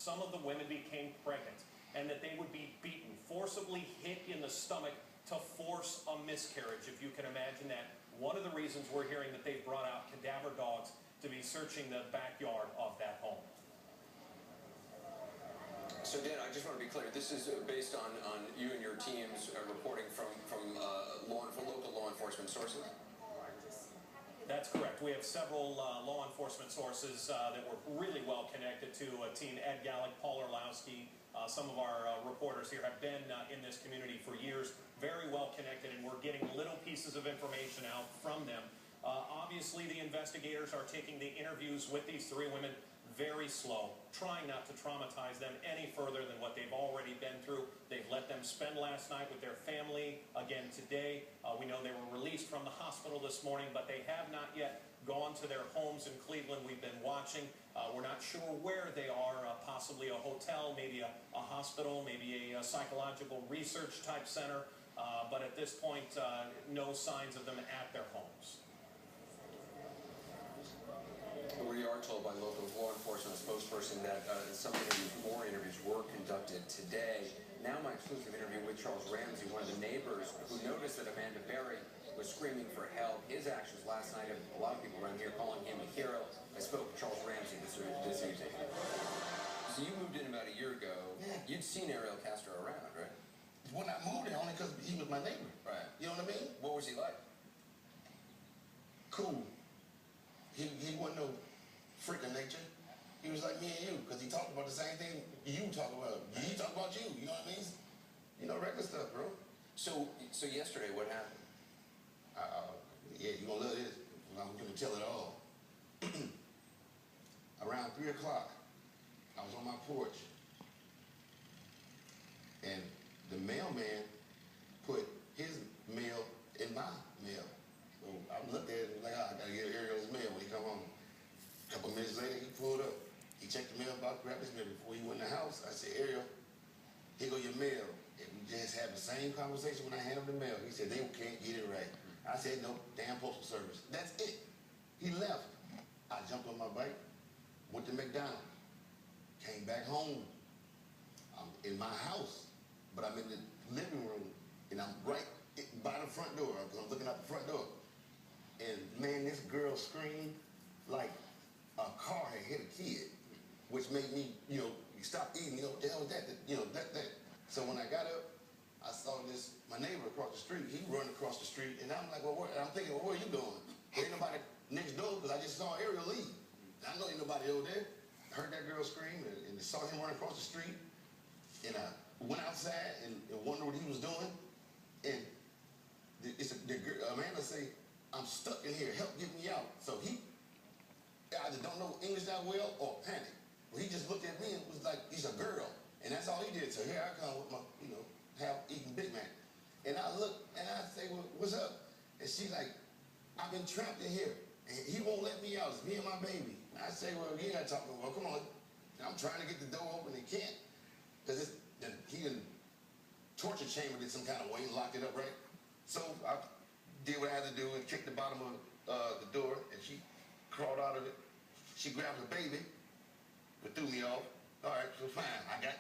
some of the women became pregnant and that they would be beaten, forcibly hit in the stomach to force a miscarriage, if you can imagine that. One of the reasons we're hearing that they've brought out cadaver dogs to be searching the backyard of that home. So, Dan, I just want to be clear. This is based on you and your teams reporting from local law enforcement sources? That's correct. We have several law enforcement sources that were really well connected to Team Ed Gallick, Paul Orlowski. Some of our reporters here have been in this community for years, very well connected, and we're getting little pieces of information out from them. Obviously, the investigators are taking the interviews with these three women very slow, trying not to traumatize them any further than what they've already been through. They've let them spend last night with their family again today. We know they were released from the hospital this morning, but they have not yet gone to their homes in Cleveland. We've been watching. We're not sure where they are, possibly a hotel, maybe a hospital, maybe a psychological research type center. But at this point, no signs of them at their homes. We are told by local law enforcement spokesperson that more interviews were conducted today. Now my exclusive interview with Charles Ramsy, one of the neighbors who noticed that Amanda Berry was screaming for help. His actions last night have a lot of people around here calling him a hero. I spoke with Charles Ramsy this evening. So you moved in about a year ago. Yeah. You'd seen Ariel Castro around, right? When I moved there, only because he was my neighbor. Right. You know what I mean? What was he like? Cool. He wasn't no freak of nature. He was like me and you, because he talked about the same thing you talk about. He talk about you, you know what I mean? You know, regular stuff, bro. So yesterday, what happened? Yeah, you gonna love this. I'm gonna tell it all. Around 3 o'clock, I was on my porch, and the mailman put his mail in my mail. So I looked at it and was like, I gotta get Ariel's mail when he come home. A couple minutes later, he pulled up. He checked the mailbox, grabbed his mail. Before he went in the house, I said, Ariel, here go your mail. And we just had the same conversation when I handled the mail. He said, they can't get it right. I said, no, damn postal service. That's it. He left. I jumped on my bike, went to McDonald's, came back home. I'm in my house, but I'm in the living room, and I'm right by the front door. I'm looking out the front door. And man, this girl screamed like a car had hit a kid, which made me, stop eating. What the hell was that? That. So when I got up, I saw my neighbor across the street. He running across the street, and I'm like, I'm thinking, where are you going? Ain't nobody next door, because I just saw Ariel leave. I know ain't nobody over there. I heard that girl scream, and saw him run across the street, and I went outside and wondered what he was doing, and Amanda say, I'm stuck in here, help get me out. So he either don't know English that well or panic. But he just looked at me and was like, he's a girl. And that's all he did. So here I come with my, half-eaten Big Mac. And I look and I say, well, what's up? And she's like, I've been trapped in here. And he won't let me out. It's me and my baby. And I say, well, you ain't got to talk to me. Well, come on. I'm trying to get the door open and can't. Because he in torture chamber did some kind of way, locked it up, right? So I did what I had to do and kicked the bottom of the door, and she crawled out of it. She grabbed the baby, but threw me off. All right, so fine. I got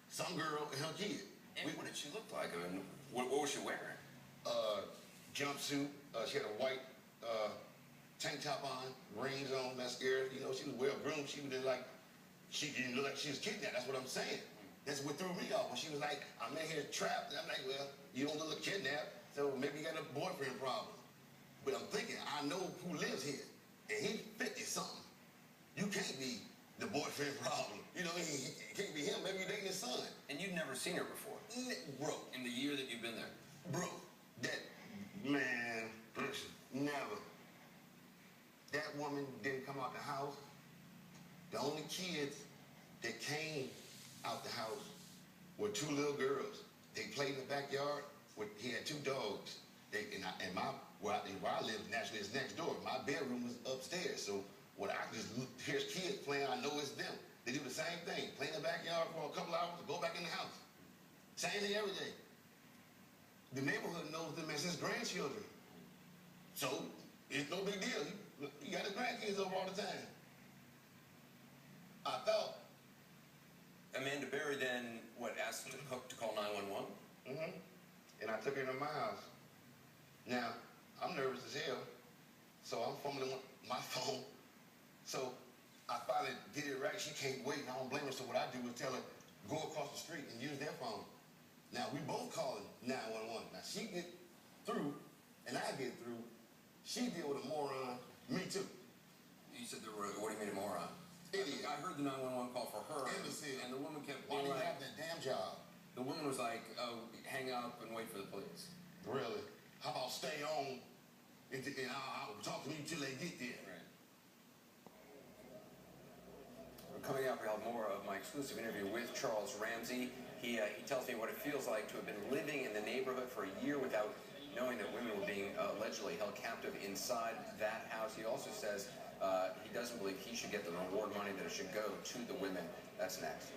some girl and her kid. And what did she look like? I mean, what was she wearing? Jumpsuit. She had a white tank top on, rings on, mascara. She was well groomed. She was like, she didn't look like she was kidnapped. That's what I'm saying. That's what threw me off. When she was like, I'm in here trapped. And I'm like, well, you don't look kidnapped, so maybe you got a boyfriend problem. But I'm thinking, I know who lives here, and he's 50-something. You can't be the boyfriend problem. You know what I mean? It can't be him. Maybe you're dating his son. And you've never seen her before? Bro. In the year that you've been there? Bro, never. That woman didn't come out the house. The only kids that came out the house were two little girls. They played in the backyard. He had two dogs. Where I live, naturally, is next door. My bedroom was upstairs. So when I just hear kids playing, I know it's them. They do the same thing. Play in the backyard for a couple hours, go back in the house. Same thing every day. The neighborhood knows them as his grandchildren. So it's no big deal. He got his grandkids over all the time. I thought took her to my house. Now, I'm nervous as hell, so I'm fumbling with my phone. So I finally get it right. She can't wait, and I don't blame her. So what I do is tell her, go across the street and use their phone. Now, we both calling 911. Now, she get through, and I get through. She deal with a moron, me too. You said what do you mean a moron? Idiot. I heard the 911 call for her, Imbecile. and the woman kept Why being do you like, have that damn job? the woman was like, oh, hang up and wait for the police. Really? How about stay on and I'll talk to me till they get there? Right. Coming up, we'll have more of my exclusive interview with Charles Ramsy. He tells me what it feels like to have been living in the neighborhood for a year without knowing that women were being allegedly held captive inside that house. He also says he doesn't believe he should get the reward money, that it should go to the women. That's next.